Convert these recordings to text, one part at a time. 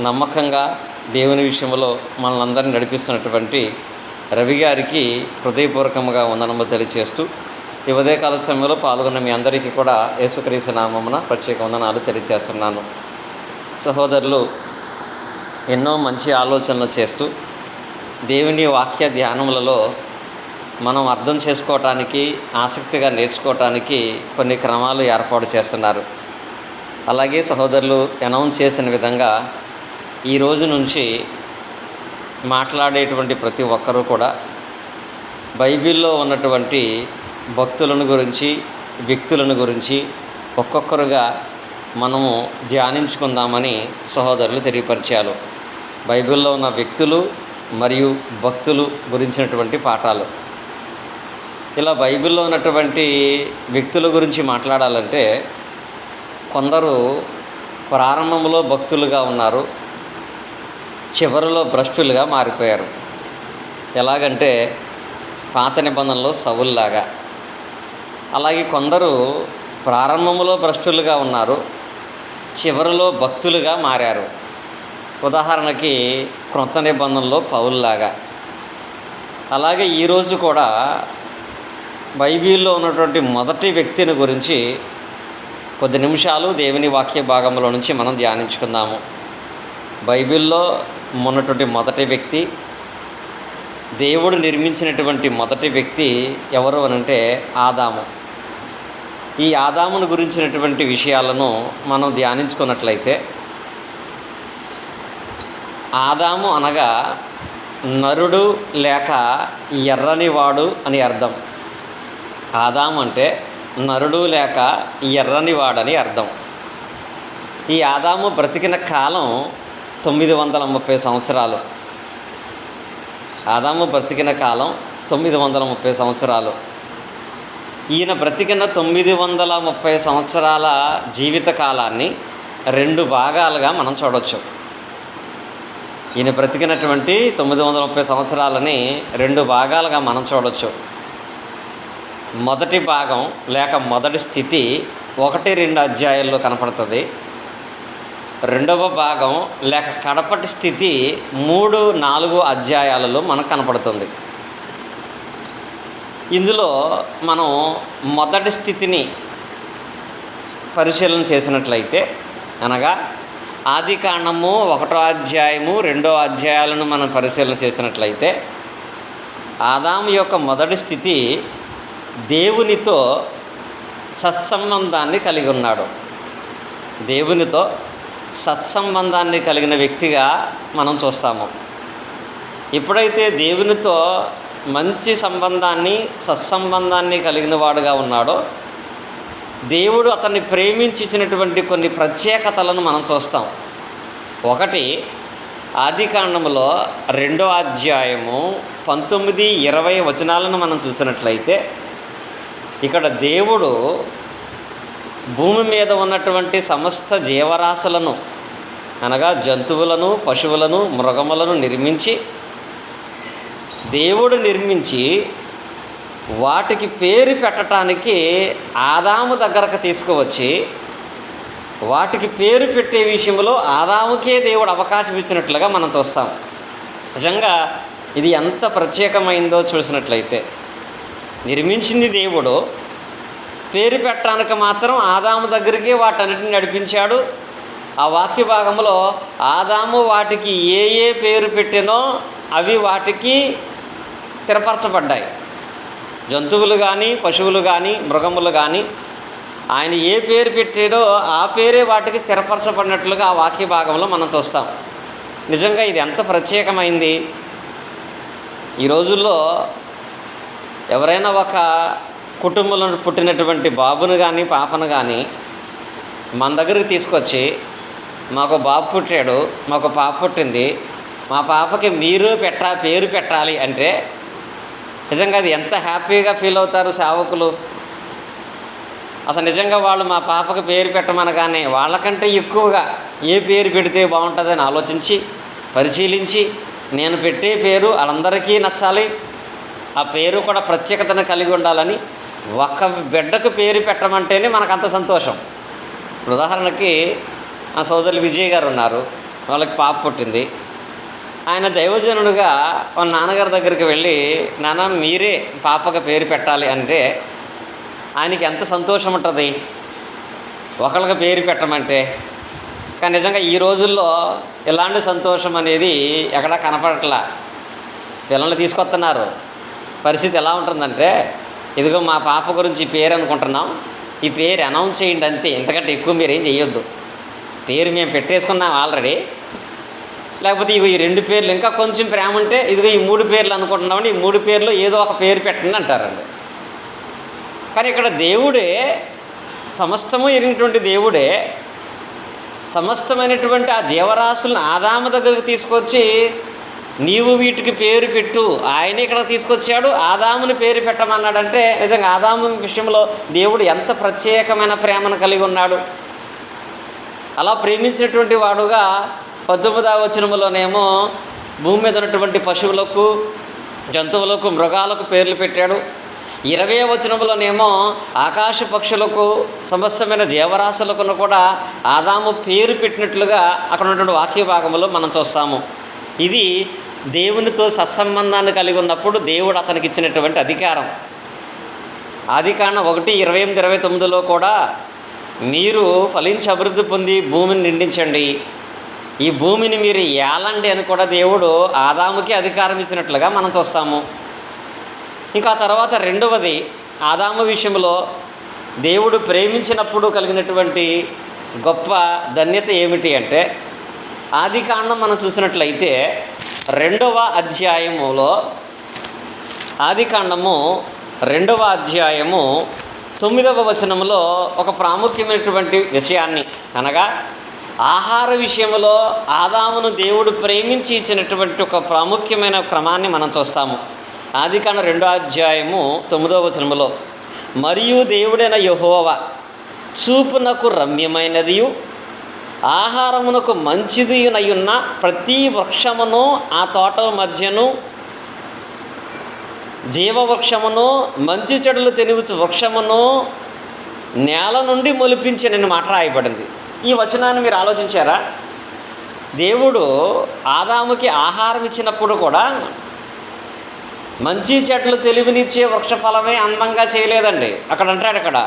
నమ్మకంగా దేవుని విషయంలో మనల్ని నడిపిస్తున్నటువంటి రవి గారికి హృదయపూర్వకంగా వందనములు తెలియజేస్తూ ఈ ఉదయకాల సమయంలో పాల్గొన్న మీ అందరికీ కూడా యేసుక్రీస్తు నామమున ప్రత్యేక వందనాలు తెలియజేస్తున్నాను. సహోదరులు, ఎన్నో మంచి ఆలోచనలు చేస్తూ దేవుని వాక్య ధ్యానములలో మనం అర్థం చేసుకోవటానికి, ఆసక్తిగా నేర్చుకోవటానికి కొన్ని క్రమాలు ఏర్పాటు చేస్తున్నారు. అలాగే సహోదరులు అనౌన్స్ చేసిన విధంగా ఈ రోజు నుంచి మాట్లాడేటువంటి ప్రతి ఒక్కరూ కూడా బైబిల్లో ఉన్నటువంటి భక్తులను గురించి, వ్యక్తులను గురించి ఒక్కొక్కరుగా మనము ధ్యానించుకుందామని సహోదరులు తెలియపరిచారు. బైబిల్లో ఉన్న వ్యక్తులు మరియు భక్తులు గురించినటువంటి పాఠాలు. ఇలా బైబిల్లో ఉన్నటువంటి వ్యక్తుల గురించి మాట్లాడాలంటే కొందరు ప్రారంభంలో భక్తులుగా ఉన్నారు, చివరిలో భ్రష్టులుగా మారిపోయారు. ఎలాగంటే పాత నిబంధనలో సౌలులాగా. అలాగే కొందరు ప్రారంభంలో భ్రష్టులుగా ఉన్నారు, చివరిలో భక్తులుగా మారారు. ఉదాహరణకి క్రొత్త నిబంధనలో పౌలులాగా. అలాగే ఈరోజు కూడా బైబిల్లో ఉన్నటువంటి మొదటి వ్యక్తిని గురించి కొద్ది నిమిషాలు దేవుని వాక్య భాగంలో నుంచి మనం ధ్యానించుకుందాము. బైబిల్లో ఉన్నటువంటి మొదటి వ్యక్తి, దేవుడు నిర్మించినటువంటి మొదటి వ్యక్తి ఎవరు అనంటే ఆదాము. ఈ ఆదామును గురించినటువంటి విషయాలను మనం ధ్యానించుకున్నట్లయితే, ఆదాము అనగా నరుడు లేక ఎర్రనివాడు అని అర్థం. ఆదాము అంటే నరుడు లేక ఎర్రనివాడని అర్థం. ఈ ఆదాము బ్రతికిన కాలం 930 సంవత్సరాలు. ఆదాము బ్రతికిన కాలం 930 సంవత్సరాలు. ఈయన బ్రతికిన 930 సంవత్సరాల జీవిత కాలాన్ని 2 భాగాలుగా మనం చూడవచ్చు. ఈయన బ్రతికినటువంటి 930 సంవత్సరాలని 2 భాగాలుగా మనం చూడవచ్చు. మొదటి భాగం లేక మొదటి స్థితి 1-2 అధ్యాయాల్లో కనపడుతుంది. రెండవ భాగం లేక కడపటి స్థితి 3-4 అధ్యాయాలలో మనకు కనపడుతుంది. ఇందులో మనం మొదటి స్థితిని పరిశీలన చేసినట్లయితే, అనగా ఆది కాండము 1వ అధ్యాయము 2వ అధ్యాయాలను మనం పరిశీలన చేసినట్లయితే, ఆదాము యొక్క మొదటి స్థితి దేవునితో సత్సంబంధాన్ని కలిగి ఉన్నాడు. దేవునితో సత్సంబంధాన్ని కలిగిన వ్యక్తిగా మనం చూస్తాము. ఎప్పుడైతే దేవునితో మంచి సంబంధాన్ని, సత్సంబంధాన్ని కలిగిన వాడుగా ఉన్నాడో, దేవుడు అతన్ని ప్రేమించినటువంటి కొన్ని ప్రత్యేకతలను మనం చూస్తాం. ఒకటి, ఆది కాండములో 2వ అధ్యాయము 19-20 వచనాలను మనం చూసినట్లయితే, ఇక్కడ దేవుడు భూమి మీద ఉన్నటువంటి సమస్త జీవరాశులను, అనగా జంతువులను, పశువులను, మృగములను నిర్మించి వాటికి పేరు పెట్టడానికి ఆదాము దగ్గరకు తీసుకువచ్చి, వాటికి పేరు పెట్టే విషయంలో ఆదాముకే దేవుడు అవకాశం ఇచ్చినట్లుగా మనం చూస్తాం. నిజంగా ఇది ఎంత ప్రత్యేకమైందో చూసినట్లయితే, నిర్మించింది దేవుడు, పేరు పెట్టడానికి మాత్రం ఆదాము దగ్గరికి వాటన్నిటిని నడిపించాడు. ఆ వాక్య భాగంలో ఆదాము వాటికి ఏ పేరు పెట్టినో అవి వాటికి స్థిరపరచబడ్డాయి. జంతువులు కానీ, పశువులు కానీ, మృగములు కానీ ఆయన ఏ పేరు పెట్టాడో ఆ పేరే వాటికి స్థిరపరచబడినట్లుగా ఆ వాక్య భాగంలో మనం చూస్తాం. నిజంగా ఇది ఎంత ప్రత్యేకమైంది. ఈ రోజుల్లో ఎవరైనా ఒక కుటుంబంలో పుట్టినటువంటి బాబును కానీ, పాపను కానీ మన దగ్గరికి తీసుకొచ్చి, మాకు బాబు పుట్టాడు, మాకు పాప పుట్టింది, మా పాపకి మీరు పేరు పెట్టాలి అంటే నిజంగా అది ఎంత హ్యాపీగా ఫీల్ అవుతారు సేవకులు. అసలు నిజంగా వాళ్ళు మా పాపకి పేరు పెట్టమనగానే వాళ్ళకంటే ఎక్కువగా ఏ పేరు పెడితే బాగుంటుందని ఆలోచించి, పరిశీలించి, నేను పెట్టే పేరు వాళ్ళందరికీ నచ్చాలి, ఆ పేరు కూడా ప్రత్యేకతను కలిగి ఉండాలని ఒక బిడ్డకు పేరు పెట్టమంటేనే మనకు అంత సంతోషం. ఉదాహరణకి మా సోదరులు విజయ్ గారు ఉన్నారు. వాళ్ళకి పాప పుట్టింది. ఆయన దైవజనుడుగా వాళ్ళ నాన్నగారి దగ్గరికి వెళ్ళి, నాన్న మీరే పాపకు పేరు పెట్టాలి అంటే ఆయనకి ఎంత సంతోషం ఉంటుంది ఒకళ్ళకి పేరు పెట్టమంటే. కానీ నిజంగా ఈ రోజుల్లో ఇలాంటి సంతోషం అనేది ఎక్కడా కనపడట్లా. పిల్లల్ని తీసుకొస్తున్నారు, పరిస్థితి ఎలా ఉంటుందంటే, ఇదిగో మా పాప గురించి ఈ పేరు అనుకుంటున్నాం, ఈ పేరు అనౌన్స్ చేయండి అంతే, ఇంతకంటే ఎక్కువ మీరు ఏం చేయొద్దు, పేరు మేము పెట్టేసుకున్నాం ఆల్రెడీ, లేకపోతే ఇగో ఈ 2 పేర్లు ఇంకా కొంచెం ప్రేమ ఉంటే ఇదిగో ఈ 3 పేర్లు అనుకుంటున్నామని ఈ 3 పేర్లు ఏదో ఒక పేరు పెట్టండి అంటారండి. కానీ ఇక్కడ దేవుడే, సమస్తము ఎరిగినటువంటి దేవుడే సమస్తమైనటువంటి ఆ జీవరాశులను ఆదాము దగ్గరకు తీసుకొచ్చి నీవు వీటికి పేరు పెట్టు, ఆయనే ఇక్కడ తీసుకొచ్చాడు, ఆదాముని పేరు పెట్టమన్నాడంటే నిజంగా ఆదాము విషయంలో దేవుడు ఎంత ప్రత్యేకమైన ప్రేమను కలిగి ఉన్నాడు. అలా ప్రేమించినటువంటి వాడుగా 19వ వచనములోనేమో భూమి మీద ఉన్నటువంటి పశువులకు, జంతువులకు, మృగాలకు పేర్లు పెట్టాడు. 20వ వచనంలోనేమో ఆకాశ పక్షులకు, సమస్తమైన జీవరాశులకు కూడా ఆదాము పేరు పెట్టినట్లుగా అక్కడ ఉన్నటువంటి వాక్య భాగంలో మనం చూస్తాము. ఇది దేవునితో సత్సంబంధాన్ని కలిగి ఉన్నప్పుడు దేవుడు అతనికి ఇచ్చినటువంటి అధికారం. ఆదికాండం 1:28-29లో కూడా మీరు ఫలించి అభివృద్ధి పొంది భూమిని నిండించండి, ఈ భూమిని మీరు ఏలండి అని కూడా దేవుడు ఆదాముకి అధికారం ఇచ్చినట్లుగా మనం చూస్తాము. ఇంకా తర్వాత రెండవది, ఆదాము విషయంలో దేవుడు ప్రేమించినప్పుడు కలిగినటువంటి గొప్ప ధన్యత ఏమిటి అంటే, ఆదికాండం మనం చూసినట్లయితే 2వ అధ్యాయములో, ఆదికాండము 2వ అధ్యాయము 9వ వచనంలో ఒక ప్రాముఖ్యమైనటువంటి విషయాన్ని, అనగా ఆహార విషయంలో ఆదామును దేవుడు ప్రేమించి ఇచ్చినటువంటి ఒక ప్రాముఖ్యమైన క్రమాన్ని మనం చూస్తాము. ఆదికాండం 2వ అధ్యాయము 9వ వచనములో, మరియు దేవుడైన యెహోవా చూపునకు రమ్యమైనదియు ఆహారమునకు మంచిదియునయున్న ప్రతి వృక్షమును ఆ తోట మధ్యను, జీవవృక్షమును మంచి చెడులు తెలియవచ్చు వృక్షమును నేల నుండి మొలిపించనని మాట రాయబడింది. ఈ వచనాన్ని మీరు ఆలోచించారా? దేవుడు ఆదాముకి ఆహారం ఇచ్చినప్పుడు కూడా మంచి చెట్లు తెలివినిచ్చే వృక్షఫలమే అందంగా చేయలేదండి. అక్కడ అంటాడు, అక్కడ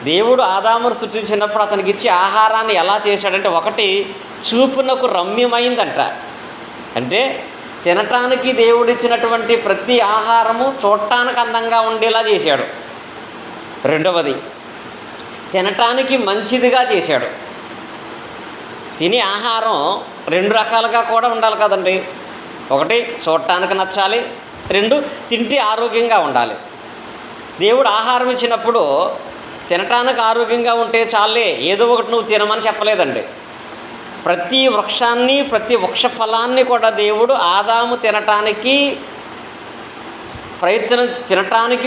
దేవుడు ఆదామును సృష్టించినప్పుడు అతనికి ఇచ్చే ఆహారాన్ని ఎలా చేశాడంటే, ఒకటి చూపునకు రమ్యమైందంట, అంటే తినటానికి దేవుడిచ్చినటువంటి ప్రతి ఆహారము చూడటానికి అందంగా ఉండేలా చేశాడు. రెండవది, తినటానికి మంచిదిగా చేశాడు. తినే ఆహారం 2 రకాలుగా కూడా ఉండాలి కదండి. ఒకటి చూడటానికి నచ్చాలి, 2 తింటే ఆరోగ్యంగా ఉండాలి. దేవుడు ఆహారం ఇచ్చినప్పుడు తినటానికి ఆరోగ్యంగా ఉంటే చాలే, ఏదో ఒకటి నువ్వు తినమని చెప్పలేదండి. ప్రతి వృక్షాన్ని, ప్రతి వృక్ష ఫలాన్ని కూడా దేవుడు ఆదాము తినటానికి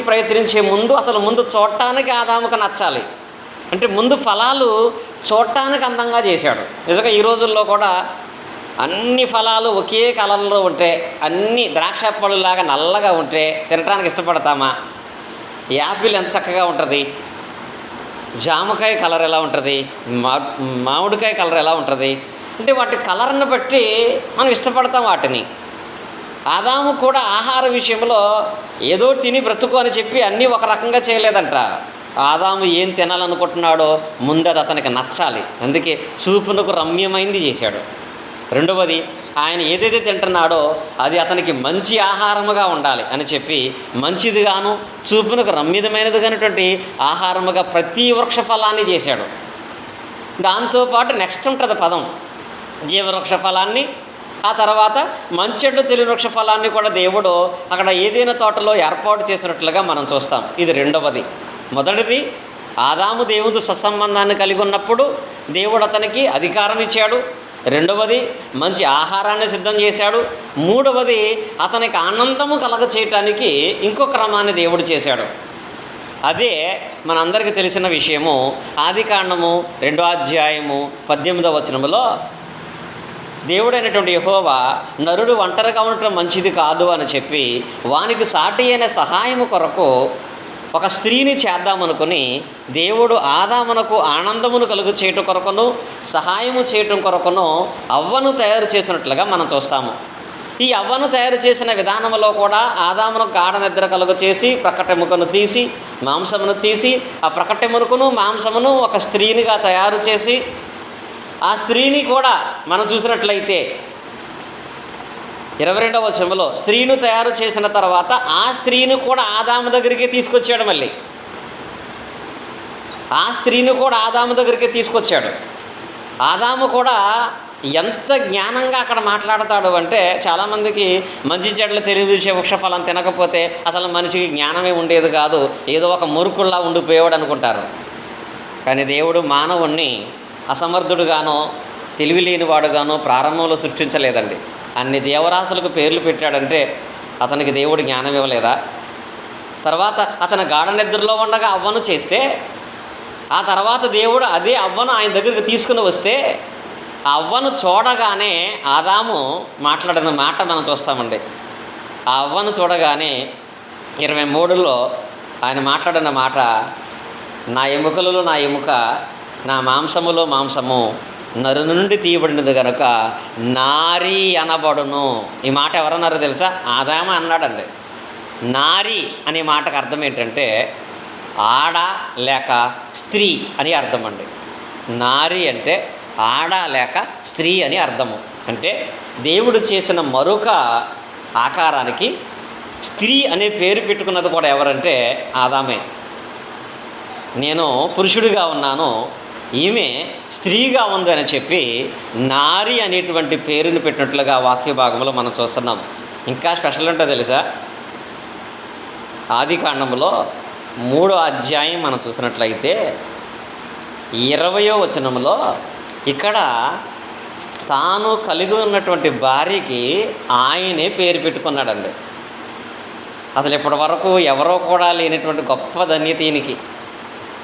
ప్రయత్నించే ముందు అసలు ముందు చూడటానికి ఆదాముకు నచ్చాలి. అంటే ముందు ఫలాలు చూడటానికి అందంగా చేశాడు. నిజంగా ఈ రోజుల్లో కూడా అన్ని ఫలాలు ఒకే కలర్లో ఉంటే, అన్ని ద్రాక్ష పళ్ళులాగా నల్లగా ఉంటే తినటానికి ఇష్టపడతామా? యాపిల్ ఎంత చక్కగా ఉంటుంది, జామకాయ కలర్ ఎలా ఉంటుంది, మామిడికాయ కలర్ ఎలా ఉంటుంది అంటే వాటి కలర్ని బట్టి మనం ఇష్టపడతాం వాటిని. ఆదాము కూడా ఆహార విషయంలో ఏదో తిని బ్రతుకు అని చెప్పి అన్నీ ఒక రకంగా చేయలేదంట. ఆదాము ఏం తినాలనుకుంటున్నాడో ముందు అది అతనికి నచ్చాలి, అందుకే చూపునకు రమ్యమైంది చేశాడు. రెండవది, ఆయన ఏదైతే తింటున్నాడో అది అతనికి మంచి ఆహారముగా ఉండాలి అని చెప్పి మంచిదిగాను చూపునకు రమ్యమైనదిగానటువంటి ఆహారముగా ప్రతి వృక్ష ఫలాన్ని చేశాడు. దాంతోపాటు నెక్స్ట్ ఉంటుంది పదం, జీవవృక్ష ఫలాన్ని, ఆ తర్వాత మంచెడ్డు తెలియని వృక్ష ఫలాన్ని కూడా దేవుడు అక్కడ ఏదైనా తోటలో ఏర్పాటు చేసినట్లుగా మనం చూస్తాం. ఇది రెండవది. మొదటిది, ఆదాము దేవుడు సత్సంబంధాన్ని కలిగి ఉన్నప్పుడు దేవుడు అతనికి అధికారం ఇచ్చాడు. రెండవది, మంచి ఆహారాన్ని సిద్ధం చేశాడు. మూడవది, అతనికి ఆనందము కలగ చేయటానికి ఇంకో క్రమాన్ని దేవుడు చేశాడు. అదే మనందరికీ తెలిసిన విషయము. ఆదికాండము 2వ అధ్యాయము 18వ వచనములో దేవుడైనటువంటి యెహోవా నరుడు ఒంటరిగా ఉండటం మంచిది కాదు అని చెప్పి వానికి సాటి అయిన సహాయము కొరకు ఒక స్త్రీని చేద్దామనుకుని దేవుడు ఆదామునకు ఆనందమును కలుగు చేయటం కొరకును సహాయము చేయటం కొరకును అవ్వను తయారు చేసినట్లుగా మనం చూస్తాము. ఈ అవ్వను తయారు చేసిన విధానంలో కూడా ఆదామును గాఢ నిద్ర కలుగు చేసి ప్రక్కటెముకను తీసి మాంసమును తీసి ఆ ప్రక్కటెముకను మాంసమును ఒక స్త్రీనిగా తయారు చేసి ఆ స్త్రీని కూడా మనం చూసినట్లయితే 22వ వచనంలో స్త్రీను తయారు చేసిన తర్వాత ఆ స్త్రీని కూడా ఆదాము దగ్గరికి తీసుకొచ్చాడు. మళ్ళీ ఆ స్త్రీని కూడా ఆదాము దగ్గరికి తీసుకొచ్చాడు. ఆదాము కూడా ఎంత జ్ఞానంగా అక్కడ మాట్లాడతాడు అంటే, చాలామందికి మంచి చెడ్డలు తెలియజేసే వృక్షఫలం తినకపోతే అసలు మనిషికి జ్ఞానమే ఉండేది కాదు, ఏదో ఒక మురుకుల్లా ఉండిపోయాడు అనుకుంటారు. కానీ దేవుడు మానవుణ్ణి అసమర్థుడుగానో తెలివి లేనివాడుగానో ప్రారంభంలో సృష్టించలేదండి. అన్ని జీవరాశులకు పేర్లు పెట్టాడంటే అతనికి దేవుడు జ్ఞానం ఇవ్వలేదా? తర్వాత అతను గాఢ నిద్రలో ఉండగా అవ్వను చేస్తే ఆ తర్వాత దేవుడు అదే అవ్వను ఆయన దగ్గరికి తీసుకుని వస్తే ఆ అవ్వను చూడగానే ఆదాము మాట్లాడిన మాట మనం చూస్తామండి. ఆ అవ్వను చూడగానే 23లో ఆయన మాట్లాడిన మాట, నా ఎముకలలో నా ఎముక, నా మాంసములో మాంసము నరు నుండి తీయబడినది కనుక నారి అనబడును. ఈ మాట ఎవరన్నారో తెలుసా? ఆదాము అన్నాడండి. నారి అనే మాటకు అర్థం ఏంటంటే ఆడ లేక స్త్రీ అని అర్థం అండి. నారి అంటే ఆడ లేక స్త్రీ అని అర్థము. అంటే దేవుడు చేసిన మరొక ఆకారానికి స్త్రీ అనే పేరు పెట్టుకున్నది కూడా ఎవరంటే ఆదామే. నేను పురుషుడిగా ఉన్నాను, ఈమె స్త్రీగా ఉందని చెప్పి నారి అనేటువంటి పేరుని పెట్టినట్లుగా వాక్య భాగంలో మనం చూస్తున్నాం. ఇంకా స్పెషల్ ఉంటుందో తెలుసా? ఆదికాండంలో 3వ అధ్యాయం మనం చూసినట్లయితే 20వ వచనంలో ఇక్కడ తాను కలిగి ఉన్నటువంటి భార్యకి ఆయనే పేరు పెట్టుకున్నాడండి. అసలు ఇప్పటి వరకు ఎవరో కూడా లేనటువంటి గొప్ప ధన్యత ఈయనకి,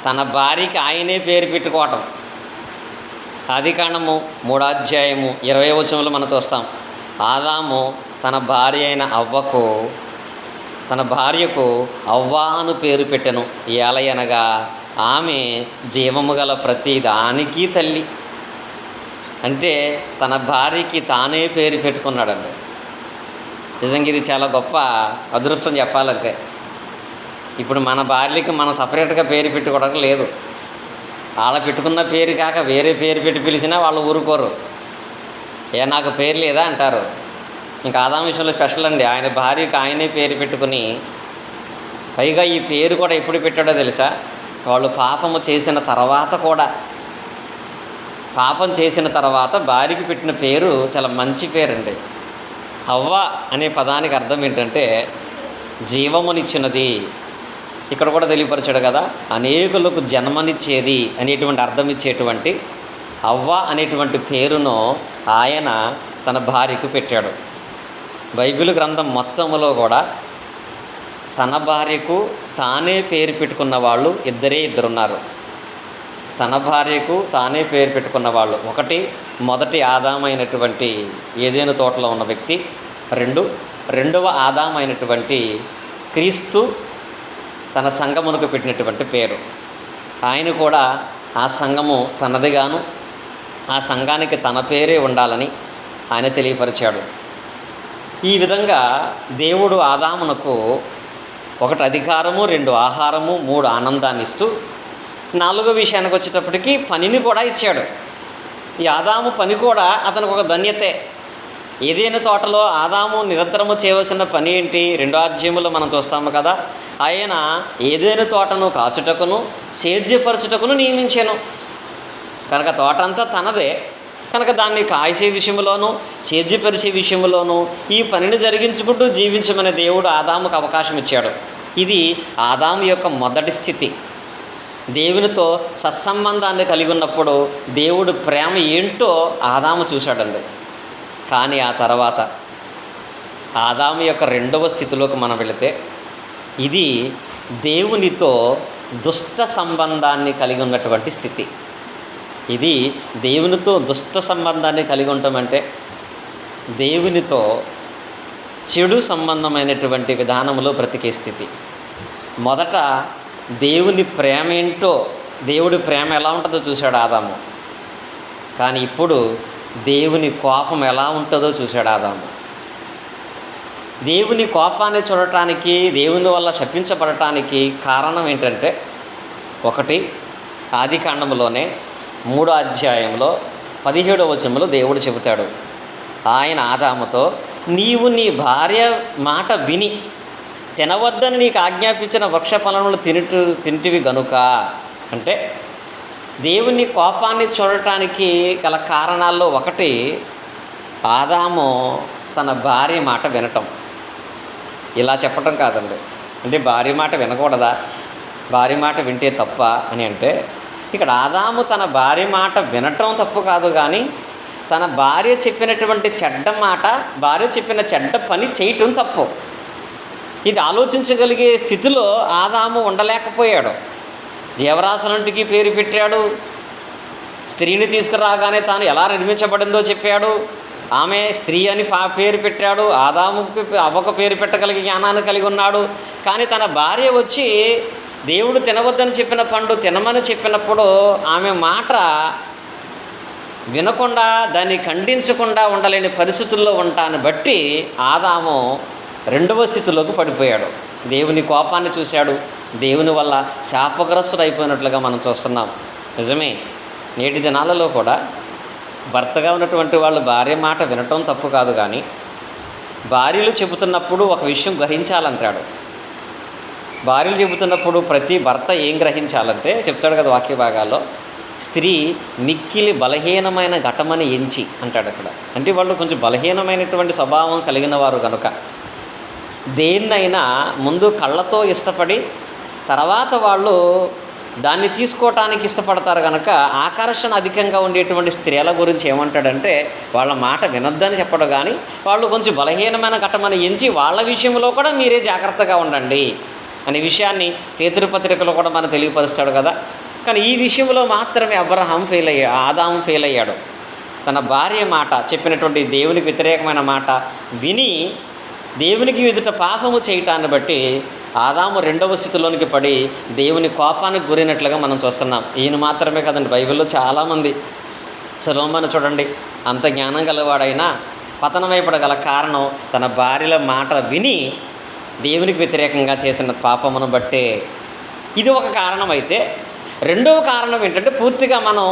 తన భార్యకి ఆయనే పేరు పెట్టుకోవటం. ఆదికాండము 3వ అధ్యాయము 20వ వచనంలో మనం చూస్తాం. ఆదాము తన భార్య అయిన తన భార్యకు అవ్వ అను పేరు పెట్టెను. ఏలయనగా ఆమె జీవము గల ప్రతి దానికి తల్లి. అంటే తన భార్యకి తానే పేరు పెట్టుకున్నాడండి. నిజంగా ఇది చాలా గొప్ప అదృష్టం చెప్పాలంటే. ఇప్పుడు మన భార్యకి మనం సపరేట్గా పేరు పెట్టుకోవడానికి లేదు. వాళ్ళ పెట్టుకున్న పేరు కాక వేరే పేరు పెట్టి పిలిచినా వాళ్ళు ఊరుకోరు. నాకు పేరు లేదా అంటారు. ఇంకా ఆదాము విషయంలో స్పెషల్ అండి. ఆయన భార్యకి ఆయనే పేరు పెట్టుకుని, పైగా ఈ పేరు కూడా ఎప్పుడు పెట్టాడో తెలుసా? వాళ్ళు పాపము చేసిన తర్వాత కూడా, పాపం చేసిన తర్వాత భార్యకి పెట్టిన పేరు చాలా మంచి పేరండి. అవ్వ అనే పదానికి అర్థం ఏంటంటే జీవమునిచ్చినది. ఇక్కడ కూడా తెలియపరిచాడు కదా, అనేకులకు జన్మనిచ్చేది అనేటువంటి అర్థం ఇచ్చేటువంటి అవ్వ అనేటువంటి పేరును ఆయన తన భార్యకు పెట్టాడు. బైబిల్ గ్రంథం మొత్తంలో కూడా తన భార్యకు తానే పేరు పెట్టుకున్న వాళ్ళు ఇద్దరున్నారు. తన భార్యకు తానే పేరు పెట్టుకున్న వాళ్ళు, మొదటి ఆదామైనటువంటి ఏదైనా తోటలో ఉన్న వ్యక్తి, రెండవ ఆదామైనటువంటి క్రీస్తు తన సంఘమునకు పెట్టినటువంటి పేరు. ఆయన కూడా ఆ సంఘము తనదిగాను, ఆ సంఘానికి తన పేరే ఉండాలని ఆయన తెలియపరిచాడు. ఈ విధంగా దేవుడు ఆదామునకు 1 అధికారము, 2 ఆహారము, 3 ఆనందాన్ని ఇస్తూ 4వ విషయానికి వచ్చేటప్పటికి పనిని కూడా ఇచ్చాడు. ఈ ఆదాము పని కూడా అతనికి ఒక ధన్యతే. ఏదైనా తోటలో ఆదాము నిరంతరము చేయవలసిన పని ఏంటి? 2వ అధ్యాయంలో మనం చూస్తాము కదా, ఆయన ఏదైనా తోటను కాచుటకును సేద్యపరచుటకును నియమించాను. కనుక తోట అంతా తనదే. కనుక దాన్ని కాసే విషయంలోనూ సేద్యపరిచే విషయంలోనూ ఈ పనిని జరిగించుకుంటూ జీవించమని దేవుడు ఆదాముకు అవకాశం ఇచ్చాడు. ఇది ఆదాము యొక్క మొదటి స్థితి. దేవునితో సత్సంబంధాన్ని కలిగి ఉన్నప్పుడు దేవుడు ప్రేమ ఏంటో ఆదాము చూశాడండి. కానీ ఆ తర్వాత ఆదాము యొక్క 2వ స్థితిలోకి మనం వెళితే, ఇది దేవునితో దుష్ట సంబంధాన్ని కలిగి ఉన్నటువంటి స్థితి. ఇది దేవునితో దుష్ట సంబంధాన్ని కలిగి ఉంటామంటే దేవునితో చెడు సంబంధమైనటువంటి విధానంలో బ్రతికే స్థితి. మొదట దేవుని ప్రేమ ఏంటో, దేవుడి ప్రేమ ఎలా ఉంటుందో చూశాడు ఆదాము. కానీ ఇప్పుడు దేవుని కోపం ఎలా ఉంటుందో చూశాడు ఆదాము. దేవుని కోపాన్ని చూడటానికి, దేవుని వల్ల శపించబడటానికి కారణం ఏంటంటే, ఒకటి ఆదికాండంలోనే 3వ అధ్యాయంలో 17వ వచనంలో దేవుడు చెబుతాడు, ఆయన ఆదాముతో, నీవు నీ భార్య మాట విని తినవద్దని నీకు ఆజ్ఞాపించిన వృక్ష ఫలములు తింటివి గనుక. అంటే దేవుని కోపాన్ని చూడటానికి గల కారణాల్లో ఒకటి ఆదాము తన భార్య మాట వినటం. ఇలా చెప్పటం కాదండి, అంటే భార్య మాట వినకూడదా, భార్య మాట వింటే తప్ప అని అంటే, ఇక్కడ ఆదాము తన భార్య మాట వినటం తప్పు కాదు, కానీ తన భార్య చెప్పినటువంటి చెడ్డ మాట, భార్య చెప్పిన చెడ్డ పని చేయటం తప్పు. ఇది ఆలోచించగలిగే స్థితిలో ఆదాము ఉండలేకపోయాడు. జీవరాశులంటికి పేరు పెట్టాడు, స్త్రీని తీసుకురాగానే తాను ఎలా నిర్మించబడిందో చెప్పాడు, ఆమె స్త్రీ అని పేరు పెట్టాడు, ఆదాముకి అవ్వకు పేరు పెట్టగలిగే జ్ఞానాన్ని కలిగి ఉన్నాడు. కానీ తన భార్య వచ్చి దేవుడు తినవద్దని చెప్పిన పండు తినమని చెప్పినప్పుడు ఆమె మాట వినకుండా, దాన్ని ఖండించకుండా ఉండలేని పరిస్థితుల్లో ఉంటాన్ని బట్టి ఆదాము 2వ స్థితిలోకి పడిపోయాడు. దేవుని కోపాన్ని చూశాడు, దేవుని వల్ల శాపగ్రస్తుడు అయిపోయినట్లుగా మనం చూస్తున్నాం. నిజమే, నేటి దినాలలో కూడా భర్తగా ఉన్నటువంటి వాళ్ళు భార్య మాట వినటం తప్పు కాదు, కానీ భార్యలు చెబుతున్నప్పుడు ఒక విషయం గ్రహించాలంటాడు. భార్యలు చెబుతున్నప్పుడు ప్రతి భర్త ఏం గ్రహించాలంటే చెప్తాడు కదా వాక్య భాగాల్లో, స్త్రీ మిక్కిలి బలహీనమైన ఘటమని ఎంచి అంటాడు అక్కడ. అంటే వాళ్ళు కొంచెం బలహీనమైనటువంటి స్వభావం కలిగిన వారు కనుక దేన్నైనా ముందు కళ్ళతో ఇష్టపడి తర్వాత వాళ్ళు దాన్ని తీసుకోవటానికి ఇష్టపడతారు కనుక ఆకర్షణ అధికంగా ఉండేటువంటి స్త్రీల గురించి ఏమంటాడంటే, వాళ్ళ మాట వినొద్దని చెప్పడు, కానీ వాళ్ళు కొంచెం బలహీనమైన ఘటమని ఎంచి వాళ్ళ విషయంలో కూడా మీరే జాగ్రత్తగా ఉండండి అనే విషయాన్ని పేతురు పత్రికలో కూడా మనం తెలియపరుస్తాడు కదా. కానీ ఈ విషయంలో మాత్రమే ఆదాము ఫెయిల్ అయ్యాడు. తన భార్య మాట చెప్పినటువంటి దేవునికి వ్యతిరేకమైన మాట విని దేవునికి ఎదుట పాపము చేయటాన్ని బట్టి ఆదాము 2వ స్థితిలోనికి పడి దేవుని కోపానికి గురైనట్లుగా మనం చూస్తున్నాం. ఈయన మాత్రమే కదండి, బైబిల్లో చాలామంది, సొలొమోను చూడండి, అంత జ్ఞానం గలవాడైనా పతనమైపడగల కారణం తన భార్యల మాట విని దేవునికి వ్యతిరేకంగా చేసిన పాపమును బట్టే. ఇది ఒక కారణం అయితే, 2వ కారణం ఏంటంటే పూర్తిగా మనం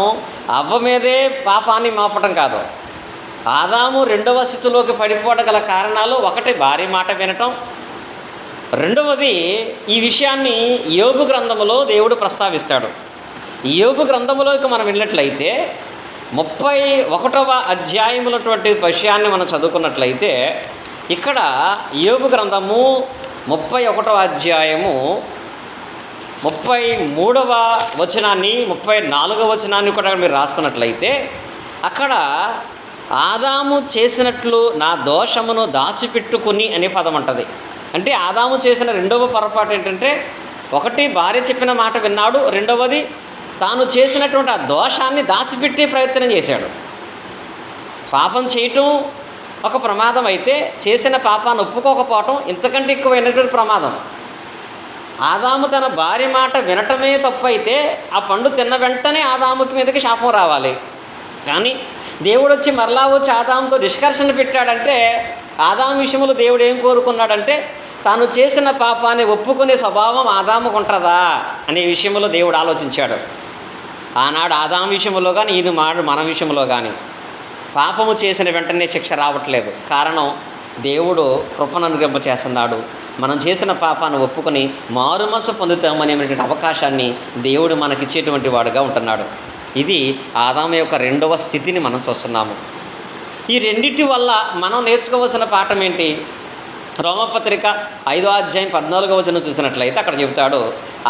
అవ్వ మీదే పాపాన్ని మోపటం కాదు. ఆదాము 2వ స్థితిలోకి పడిపోవగల కారణాలు, ఒకటి భార్య మాట వినటం, 2వది ఈ విషయాన్ని యోబు గ్రంథములో దేవుడు ప్రస్తావిస్తాడు. ఈ యోబు గ్రంథములోకి మనం వెళ్ళినట్లయితే 31వ అధ్యాయములటువంటి విషయాన్ని మనం చదువుకున్నట్లయితే, ఇక్కడ యోబు గ్రంథము 31వ అధ్యాయము 33వ వచనాన్ని 34వ వచనాన్ని కూడా మీరు రాసుకున్నట్లయితే, అక్కడ ఆదాము చేసినట్లు నా దోషమును దాచిపెట్టుకుని అనే పదం ఉంటుంది. అంటే ఆదాము చేసిన 2వ పొరపాటు ఏంటంటే, ఒకటి భార్య చెప్పిన మాట విన్నాడు, 2వది తాను చేసినటువంటి ఆ దోషాన్ని దాచిపెట్టే ప్రయత్నం చేశాడు. పాపం చేయటం ఒక ప్రమాదం అయితే, చేసిన పాపాన్ని ఒప్పుకోకపోవటం ఇంతకంటే ఎక్కువైనటువంటి ప్రమాదం. ఆదాము తన భార్య మాట వినటమే తప్పు అయితే, ఆ పండు తిన్న వెంటనే ఆదాముకి మీదకి శాపం రావాలి. కానీ దేవుడు వచ్చి మరలా వచ్చి ఆదాముతో డిస్కషన్ పెట్టాడంటే, ఆదాము విషయంలో దేవుడు ఏం కోరుకున్నాడంటే, తాను చేసిన పాపాన్ని ఒప్పుకునే స్వభావం ఆదాముకు ఉంటుందా అనే విషయంలో దేవుడు ఆలోచించాడు. ఆనాడు ఆదాము విషయంలో కానీ ఈనాడు మన విషయంలో కానీ పాపము చేసిన వెంటనే శిక్ష రావట్లేదు. కారణం, దేవుడు కృపను అనుగ్రహింపచేస్తున్నాడు. మనం చేసిన పాపాన్ని ఒప్పుకొని మారుమనసు పొందుతామనేటువంటి అవకాశాన్ని దేవుడు మనకిచ్చేటువంటి వాడుగా ఉంటున్నాడు. ఇది ఆదాము యొక్క 2వ స్థితిని మనం చూస్తున్నాము. ఈ రెండింటి వల్ల మనం నేర్చుకోవాల్సిన పాఠం ఏంటి? రోమపత్రిక 5వ అధ్యాయం 14వ వచనం చూసినట్లయితే అక్కడ చెబుతాడు,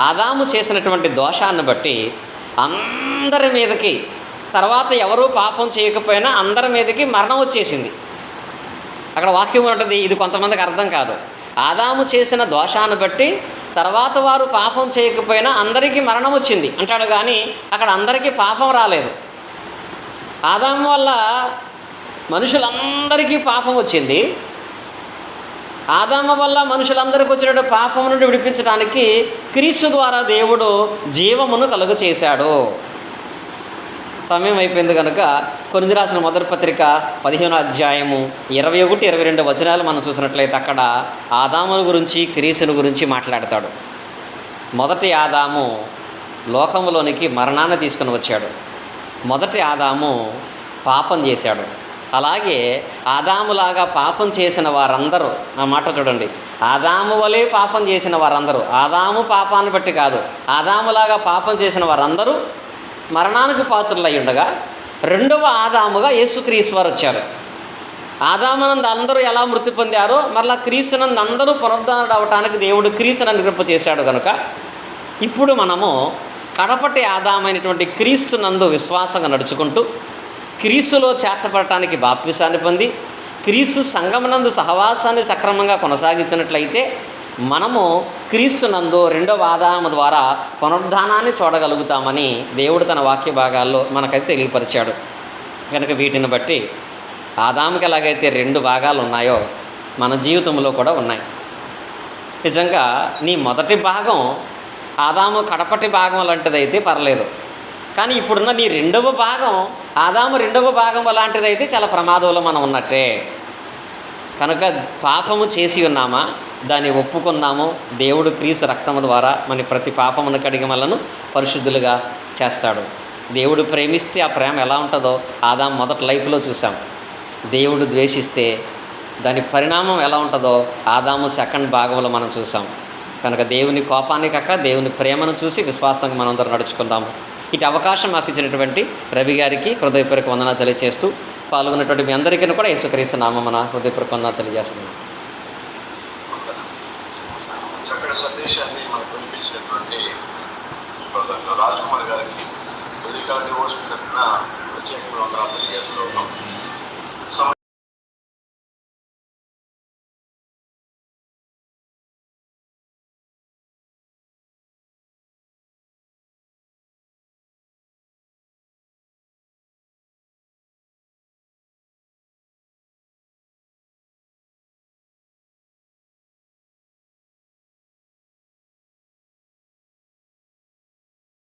ఆదాము చేసినటువంటి దోషాన్ని బట్టి అందరి మీదకి, తర్వాత ఎవరూ పాపం చేయకపోయినా అందరి మీదకి మరణం వచ్చేసింది. అక్కడ వాక్యం ఉంటుంది, ఇది కొంతమందికి అర్థం కాదు. ఆదాము చేసిన దోషాన్ని బట్టి తర్వాత వారు పాపం చేయకపోయినా అందరికీ మరణం వచ్చింది అంటాడు, కానీ అక్కడ అందరికీ పాపం రాలేదు. ఆదాము వల్ల మనుషులందరికీ పాపం వచ్చింది. ఆదాము వల్ల మనుషులందరికీ వచ్చిన పాపం నుండి విడిపించడానికి క్రీస్తు ద్వారా దేవుడు జీవమును కలుగు చేశాడు. సమయం అయిపోయింది కనుక కొరింథీ రాసిన మొదటి పత్రిక 15వ అధ్యాయము 21, 22 వచనాలు మనం చూసినట్లయితే అక్కడ ఆదాముల గురించి క్రీస్తుని గురించి మాట్లాడతాడు. మొదటి ఆదాము లోకంలోనికి మరణాన్ని తీసుకుని వచ్చాడు. మొదటి ఆదాము పాపం చేశాడు. అలాగే ఆదాములాగా పాపం చేసిన వారందరూ, నా మాట చూడండి, ఆదాము వలె పాపం చేసిన వారందరూ, ఆదాము పాపాన్ని బట్టి కాదు, ఆదాములాగా పాపం చేసిన వారందరూ మరణానికి పాత్రులై ఉండగా రెండవ ఆదాముగా యేసుక్రీస్తు వారు వచ్చారు. ఆదామునందు అందరూ ఎలా మృతి పొందారో మరలా క్రీస్తునందు అందరూ పునరుద్ధరణ అవటానికి దేవుడు క్రీస్తును అనుగ్రహింప చేశాడు. కనుక ఇప్పుడు మనము కడపటి ఆదామైనటువంటి క్రీస్తునందు విశ్వాసంగా నడుచుకుంటూ క్రీస్తులో చేర్చబడటానికి బాప్తిసాన్ని పొంది క్రీస్తు సంఘమునందు సహవాసాన్ని సక్రమంగా కొనసాగించినట్లయితే మనము క్రీస్తునందు రెండవ ఆదాము ద్వారా పునరుద్ధానాన్ని చూడగలుగుతామని దేవుడు తన వాక్య భాగాల్లో మనకైతే తెలియపరిచాడు. కనుక వీటిని బట్టి ఆదాముకి ఎలాగైతే 2 భాగాలు ఉన్నాయో మన జీవితంలో కూడా ఉన్నాయి. నిజంగా నీ మొదటి భాగం ఆదాము కడపటి భాగం లాంటిదైతే పర్లేదు, కానీ ఇప్పుడున్న నీ రెండవ భాగం ఆదాము రెండవ భాగం అలాంటిదైతే చాలా ప్రమాదంలో మనం ఉన్నట్టే. కనుక పాపము చేసి ఉన్నామా, దాన్ని ఒప్పుకున్నాము, దేవుడు క్రీస్తు రక్తము ద్వారా మన ప్రతి పాపమును కడిగి మనలను పరిశుద్ధులుగా చేస్తాడు. దేవుడు ప్రేమిస్తే ఆ ప్రేమ ఎలా ఉంటుందో ఆదాము మొదటి లైఫ్లో చూసాం. దేవుడు ద్వేషిస్తే దాని పరిణామం ఎలా ఉంటుందో ఆదాము సెకండ్ భాగంలో మనం చూసాం. కనుక దేవుని కోపాన్ని కాక దేవుని ప్రేమను చూసి విశ్వాసంగా మనందరం నడుచుకుందాము. ఇటు అవకాశం మాకు ఇచ్చినటువంటి రవి గారికి హృదయపూర్వక వందనాలు తెలియజేస్తూ పాల్గొన్నటువంటి మీ అందరికీ కూడా యేసుక్రీస్తు నామమున హృదయపూర్వక వందనాలు తెలియజేస్తున్నాను. చక్కటి సందేశాన్ని మనకు వినిపించినటువంటి రాజ్కుమార్ గారికి ప్రత్యేకంగా వందనాలు తెలియజేస్తున్నాం.